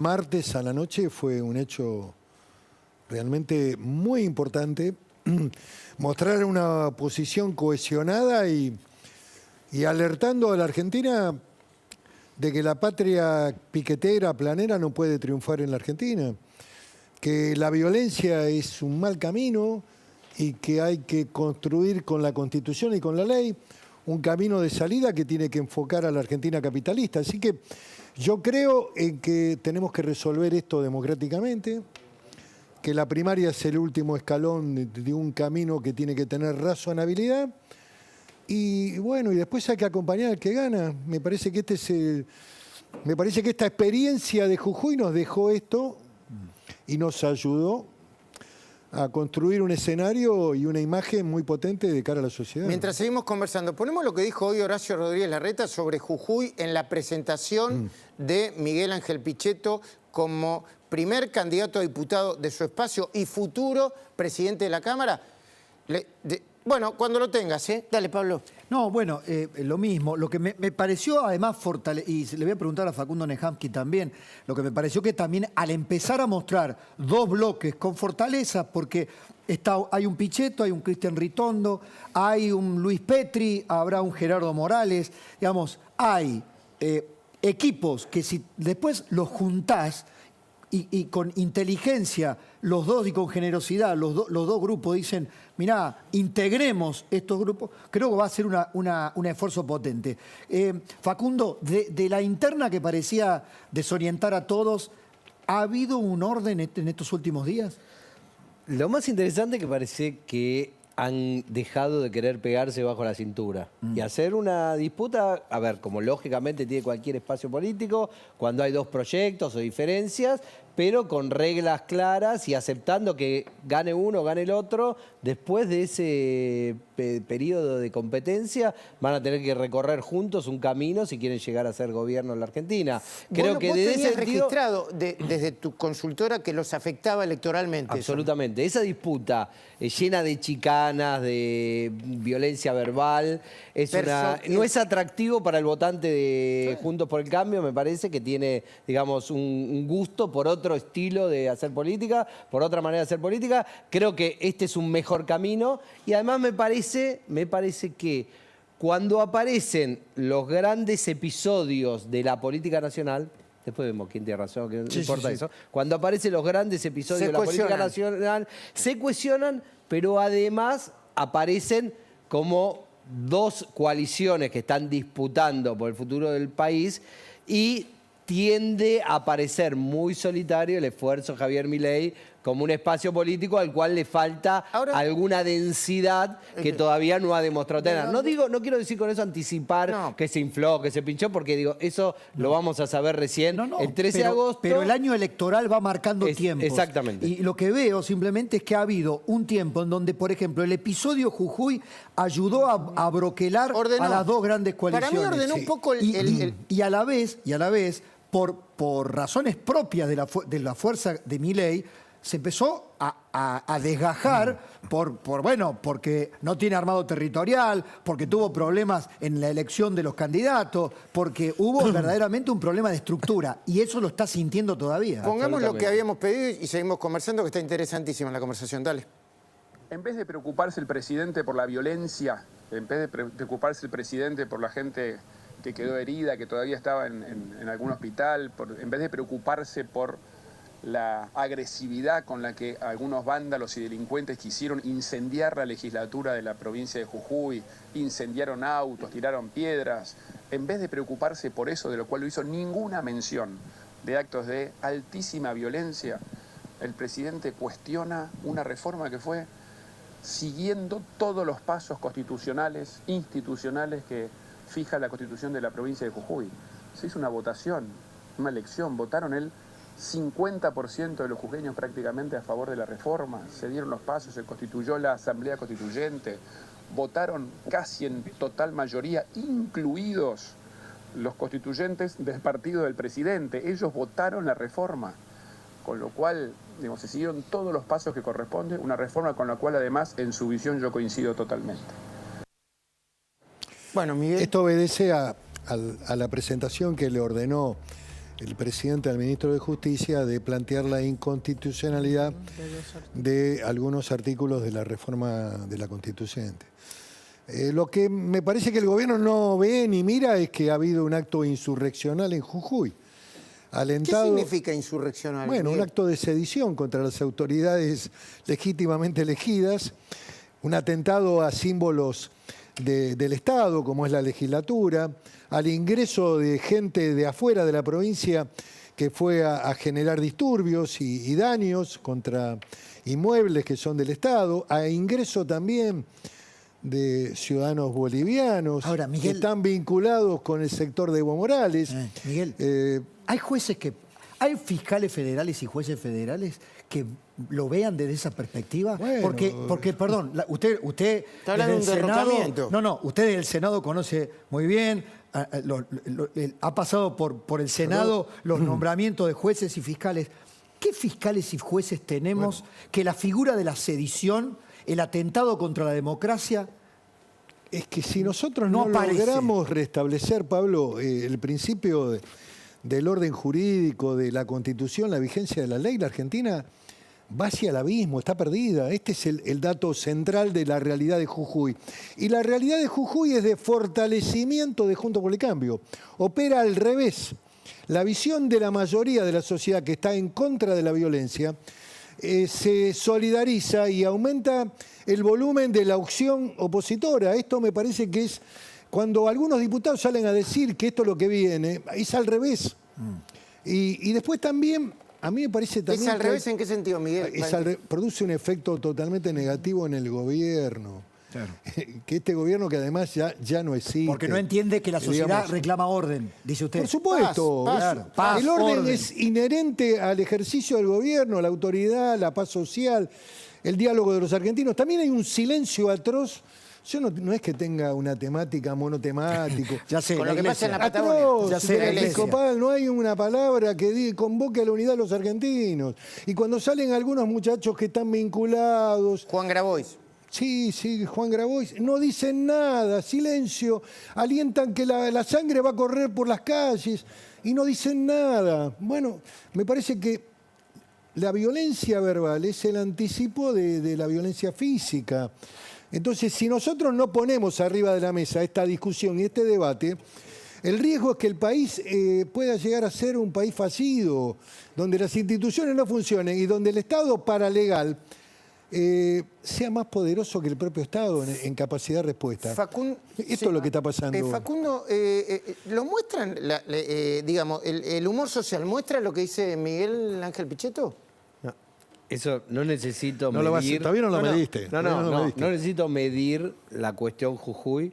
Martes a la noche fue un hecho realmente muy importante. Mostrar una posición cohesionada y alertando a la Argentina de que la patria piquetera, planera, no puede triunfar en la Argentina. Que la violencia es un mal camino y que hay que construir con la Constitución y con la ley un camino de salida que tiene que enfocar a la Argentina capitalista. Así que yo creo en que tenemos que resolver esto democráticamente, que la primaria es el último escalón de un camino que tiene que tener razonabilidad. Y bueno, y después hay que acompañar al que gana. Me parece que esta experiencia de Jujuy nos dejó esto y nos ayudó a construir un escenario y una imagen muy potente de cara a la sociedad. Mientras seguimos conversando, ponemos lo que dijo hoy Horacio Rodríguez Larreta sobre Jujuy en la presentación de Miguel Ángel Pichetto como primer candidato a diputado de su espacio y futuro presidente de la Cámara. Bueno, cuando lo tengas, ¿eh? Dale, Pablo. No, bueno, lo mismo. Lo que me pareció además y le voy a preguntar a Facundo Nehamsky también, lo que me pareció que también al empezar a mostrar dos bloques con fortaleza, porque hay un Pichetto, hay un Cristian Ritondo, hay un Luis Petri, habrá un Gerardo Morales, digamos, hay equipos que si después los juntás y con inteligencia, los dos y con generosidad, los dos grupos dicen, mirá, integremos estos grupos, creo que va a ser un esfuerzo potente. Facundo, de la interna que parecía desorientar a todos, ¿ha habido un orden en estos últimos días? Lo más interesante es que parece que han dejado de querer pegarse bajo la cintura y hacer una disputa, a ver, como lógicamente tiene cualquier espacio político, cuando hay dos proyectos o diferencias, pero con reglas claras y aceptando que gane uno o gane el otro, después de ese periodo de competencia van a tener que recorrer juntos un camino si quieren llegar a ser gobierno en la Argentina. Creo que desde ese sentido registrado desde tu consultora que los afectaba electoralmente. Absolutamente. Esa disputa llena de chicanas, de violencia verbal, no es atractivo para el votante de Juntos por el Cambio. Me parece que tiene, digamos, un gusto por otro estilo de hacer política, por otra manera de hacer política. Creo que este es un mejor camino y además me parece que cuando aparecen los grandes episodios de la política nacional, después vemos quién tiene razón, que no importa eso. Cuando aparecen los grandes episodios de la política nacional, se cuestionan, pero además aparecen como dos coaliciones que están disputando por el futuro del país y tiende a parecer muy solitario el esfuerzo de Javier Milei como un espacio político al cual le falta alguna densidad que todavía no ha demostrado tener. No quiero decir con eso anticipar que se infló, que se pinchó, porque digo, eso lo vamos a saber recién el 13 de agosto. Pero el año electoral va marcando tiempos. Exactamente. Y lo que veo simplemente es que ha habido un tiempo en donde, por ejemplo, el episodio Jujuy ayudó a broquelar a las dos grandes coaliciones. Para mí ordenó un poco y a la vez, por razones propias de la fuerza de Milei, se empezó a desgajar porque no tiene armado territorial, porque tuvo problemas en la elección de los candidatos, porque hubo verdaderamente un problema de estructura, y eso lo está sintiendo todavía. Pongamos lo que habíamos pedido y seguimos conversando, que está interesantísima la conversación. Dale. En vez de preocuparse el presidente por la violencia, en vez de preocuparse el presidente por la gente que quedó herida, que todavía estaba en algún hospital, en vez de preocuparse por la agresividad con la que algunos vándalos y delincuentes quisieron incendiar la legislatura de la provincia de Jujuy, incendiaron autos, tiraron piedras, en vez de preocuparse por eso, de lo cual no hizo ninguna mención de actos de altísima violencia, el presidente cuestiona una reforma que fue siguiendo todos los pasos constitucionales, institucionales que fija la Constitución de la provincia de Jujuy. Se hizo una votación, una elección, votaron el 50% de los jujeños prácticamente a favor de la reforma, se dieron los pasos, se constituyó la Asamblea Constituyente, votaron casi en total mayoría, incluidos los constituyentes del partido del presidente. Ellos votaron la reforma, con lo cual se siguieron todos los pasos que corresponden, una reforma con la cual además en su visión yo coincido totalmente. Bueno, Miguel. Esto obedece a la presentación que le ordenó el presidente al ministro de Justicia de plantear la inconstitucionalidad de algunos artículos de la reforma de la Constituyente. Lo que me parece que el gobierno no ve ni mira es que ha habido un acto insurreccional en Jujuy. Alentado, ¿Qué significa insurreccional? bueno, un Miguel? acto de sedición contra las autoridades legítimamente elegidas, un atentado a símbolos del Estado, como es la legislatura, al ingreso de gente de afuera de la provincia que fue a generar disturbios y daños contra inmuebles que son del Estado, a ingreso también de ciudadanos bolivianos. Ahora, Miguel, que están vinculados con el sector de Evo Morales. Miguel, hay fiscales federales y jueces federales que lo vean desde esa perspectiva, Bueno, porque perdón, usted Está hablando desde de un el Senado, derrocamiento. usted del Senado conoce muy bien, ha pasado por el Senado los nombramientos de jueces y fiscales. ¿Qué fiscales y jueces tenemos que la figura de la sedición, el atentado contra la democracia? Es que si nosotros No no aparece. logramos restablecer, Pablo, el principio del orden jurídico, de la Constitución, la vigencia de la ley, la Argentina va hacia el abismo, está perdida. Este es el dato central de la realidad de Jujuy. Y la realidad de Jujuy es de fortalecimiento de Juntos por el Cambio. Opera al revés. La visión de la mayoría de la sociedad que está en contra de la violencia se solidariza y aumenta el volumen de la opción opositora. Esto me parece que es cuando algunos diputados salen a decir que esto es lo que viene, es al revés. Y después también, a mí me parece también... ¿Es al revés en qué sentido, Miguel? produce un efecto totalmente negativo en el gobierno. Claro. Que este gobierno que además ya no existe. Porque no entiende que la sociedad Digamos, reclama orden, dice usted. por supuesto. Paz, claro, paz, el orden orden. es inherente al ejercicio del gobierno, la autoridad, la paz social, el diálogo de los argentinos. También hay un silencio atroz. Yo no es que tenga una temática monotemático. Ya sé, Con la lo que pasa en la iglesia. Patagonia. Atroz, Ya sé, de la la iglesia. episcopal, no hay una palabra que convoque a la unidad de los argentinos. Y cuando salen algunos muchachos que están vinculados, Juan Grabois. sí, Juan Grabois, no dicen nada, silencio, alientan que la sangre va a correr por las calles y no dicen nada. Bueno, me parece que la violencia verbal es el anticipo de la violencia física. Entonces, si nosotros no ponemos arriba de la mesa esta discusión y este debate, el riesgo es que el país pueda llegar a ser un país fallido, donde las instituciones no funcionen y donde el Estado paralegal sea más poderoso que el propio Estado en capacidad de respuesta. Esto es lo que está pasando. Facundo, ¿lo muestran, digamos, el humor social muestra lo que dice Miguel Ángel Pichetto? Eso no necesito No lo vas a- medir. todavía no lo mediste. Todavía no lo mediste. No necesito medir la cuestión Jujuy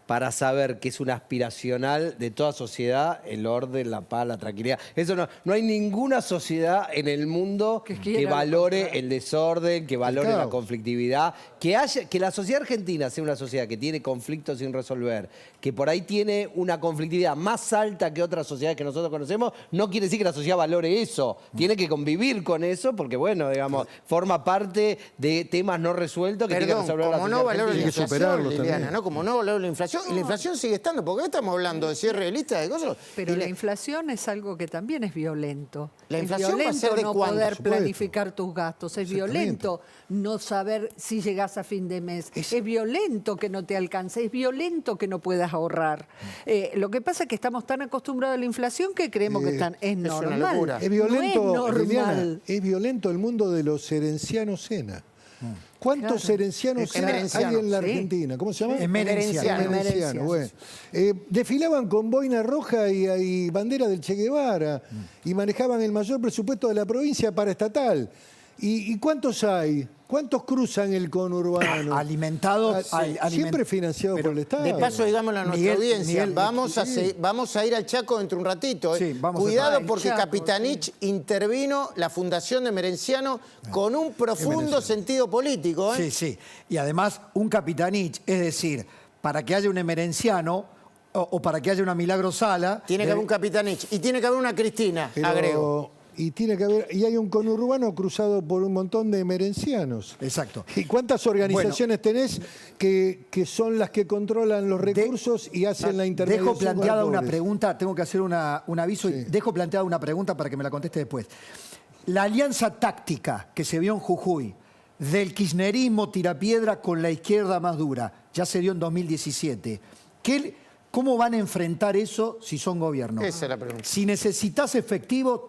para saber que es una aspiracional de toda sociedad el orden, la paz, la tranquilidad. Eso no hay ninguna sociedad en el mundo que valore el desorden, que valore la caos. conflictividad, que la sociedad argentina sea una sociedad que tiene conflictos sin resolver, que por ahí tiene una conflictividad más alta que otras sociedades que nosotros conocemos, no quiere decir que la sociedad valore eso. Tiene que convivir con eso porque, bueno, digamos, forma parte de temas no resueltos que tiene que Perdón, resolver la como sociedad no valoro la Tiene que inflación, superarlo Liliana, también. ¿no? Como no valoro la inflación, y la inflación sigue estando, porque acá estamos hablando de cierre de listas, de cosas. Pero y la inflación es algo que también es violento. La es inflación va a violento ser de no cuánto, poder por supuesto. planificar tus gastos. Es violento no saber si llegás a fin de mes. Es violento que no te alcance. Es violento que no puedas ahorrar. Lo que pasa es que estamos tan acostumbrados a la inflación que creemos que es una normal. locura. Es violento, no es Liliana, normal. es violento el mundo de los herencianos cena. ¿Cuántos Claro. Es herencianos hay emerenciano, en la sí. Argentina? ¿Cómo se llama? Emerenciano. Emerenciano, bueno. Desfilaban con boina roja y bandera del Che Guevara y manejaban el mayor presupuesto de la provincia para estatal. ¿Y cuántos hay? ¿Cuántos cruzan el conurbano? Alimentados. Siempre financiado por el Estado. De paso, digámoslo a nuestra Miguel, audiencia, Miguel, vamos a ir al Chaco dentro de un ratito. Sí, vamos a- Cuidado Al porque Chaco, Capitanich intervino la Fundación de Merenciano con un profundo sentido político. Sí. Y además, un Capitanich, es decir, para que haya un emerenciano o para que haya una Milagro Sala. Tiene que haber un Capitanich y tiene que haber una Cristina, Pero agrego. Y tiene que haber, y hay un conurbano cruzado por un montón de merencianos. Exacto. ¿Y cuántas organizaciones tenés que son las que controlan los recursos y hacen la intermediación? Dejo planteada con los una pobres? pregunta, tengo que hacer un aviso y dejo planteada una pregunta para que me la conteste después. La alianza táctica que se vio en Jujuy del kirchnerismo tirapiedra con la izquierda más dura, ya se dio en 2017. ¿Cómo van a enfrentar eso si son gobierno? Esa es la pregunta. Si necesitas efectivo,